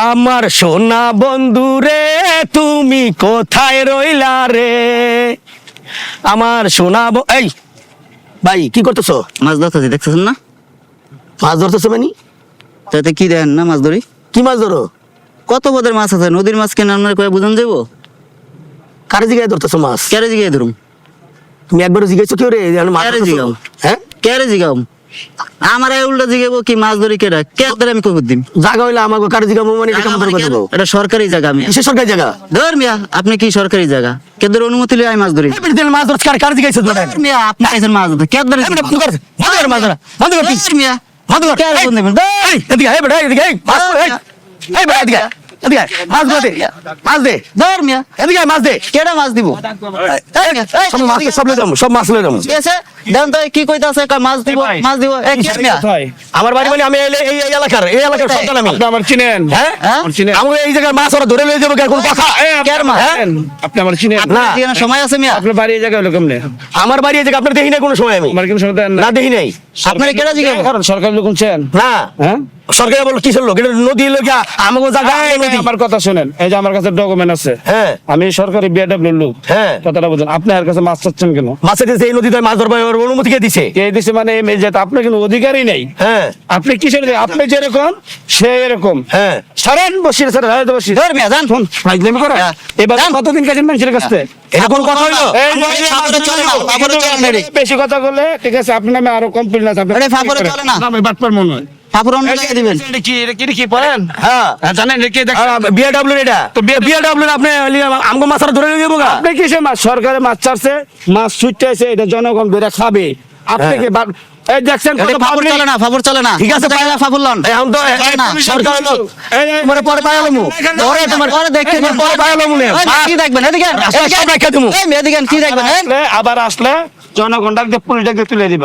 আমার সোনা বন্ধু রে তুমি কোথায় রইলা রে, আমার সোনা এই ভাই কি করতেছো? মাছ ধরতেছি, দেখতেছেন না? মাছ ধরতেছো মানে? তাতে কি দেখেন না মাছ ধরি? কি মাছ ধরো? কত পদের মাছ আছে, নদীর মাছ কেন আপনার কয়ে বুঝান যাবো? কারে জিগায় ধরতেছো মাছ? ক্যারে জিগাই ধরুম। তুমি একবারও জিগাইছো কেউ রে? ক্যারে জিগাও। হ্যাঁ ক্যারে জিগাও। আমার উল্টা জিগাবো কি মাছ ধরি কেডা? কে ধরে আমি কই দিম? জায়গা হইলে আমাকে কারে জিগাবো মানে এটা কেমন করে দেবো? এটা সরকারি জায়গা। আমি কিসের সরকারি জায়গা? ধর মিয়া, আপনি কি সরকারি জায়গা? কে ধরে অনুমতি লই আমি মাছ ধরি? এই বেটা মাছ ধরছ কারে জিগাইছো তোরা? ধর মিয়া, আপনি আইছেন মাছ ধরতে। কে ধরে? বন্ধ কর মাছ ধরা বন্ধ কর ধর মিয়া। বন্ধ কর। কে কোন দেবেন? এই এদিকে এই বেটা এদিকে এই মাছ এই এই বেটা এদিকে এদিকে মাছ দে মাছ দে ধর মিয়া। এদিকে মাছ দে। কেডা মাছ দিব? সব মাছ সব লয়ে যাবো সব মাছ লয়ে যাবো। ঠিক আছে, দেন তো কি কইতাছে? মাছ দিব মাছ দিব। এই কে মিয়া? আমার বাড়ি মানে আমি এই এলাকার সন্তান আমি। আপনি আমার চিনেন? হ্যাঁ আমার চিনেন? আমরা এই জায়গায় মাছ ওরা ধরে লয়ে যাবো কোন কথা? কের মাছ? আপনি আমার চিনেন? না আপনার সময় আছে মিয়া? আপনার বাড়ি এই জায়গায় হলো কেমনে? আমার বাড়ি এই জায়গা আপনার দেখি নাই কোনো সময় আমি। আমার কিন্তু শুনতে দেন না দেখি নাই। আপনার কেডা জিগাবো? কারণ সরকারি লোক শুনছেন? না হ্যাঁ, সরকার বলো কিসের লোক? এটা নদী লোক আমাকে জায়গা নদী। আমার কথা শুনেন, এই যে আমার কাছে ডকুমেন্ট আছে, হ্যাঁ আমি সরকারি বিএডব্লিউ লোক। হ্যাঁ কথাটা বুঝুন। আপনি আর কাছে মাছ চাচ্ছেন কেন? মাছের এই নদীতে মাছ ধরবার অনুমতি কে দিছে? কে দিছে মানে এই যে আপনার কোনো অধিকারই নেই। হ্যাঁ আপনি কিসের? আপনি যেরকম সে এরকম। হ্যাঁ সারেন বসির স্যার, হ্যাঁ বসি। ধর মিয়া, জান। ফাইজলামি করে এবার কতদিন কাছে মানুষের কাছে? এটা কোন কথা হইলো? এই যে ফাপড়ে চলে না, ফাপড়ে চলে না রে। বেশি কথা বললে ঠিক আছে, আপনি নামে আরো কমপ্লেইন আছে। আরে ফাপড়ে চলে না। আমি বাটপার মনে হয়। ফাপড় অন্য জায়গায় দিবেন। কি পড়েন? হ্যাঁ জানেন কে দেখ? বিএডব্লিউ এটা তো বিএডব্লিউ আপনি আমগো মাছ ধরে নিয়ে যাবো গা। আপনি কিসে মাছ? সরকারে মাছ ছাড়ছে, মাছ ছুটতেছে, এটা জনগণ ধরে খাবে। আপনি কি এই দেখছেন কত এটা ফাপড় public? চলে না, ফাপড় চলে না। ঠিক আছে, পায়লা ফাপড় লন। এখন তো না, সরকার লোক মানে পরে পাইলাম ধরে তোমার পরে দেখতে পরে পাইলাম মনে কি দেখবেন? এদিকে সব রেখে দেবো। এই মেয়ে দিকেন কি দেখবেন? আবার আসলে জনগণ ডাক দিয়ে পুলিশ ডাক দিয়ে তুলে দিবা।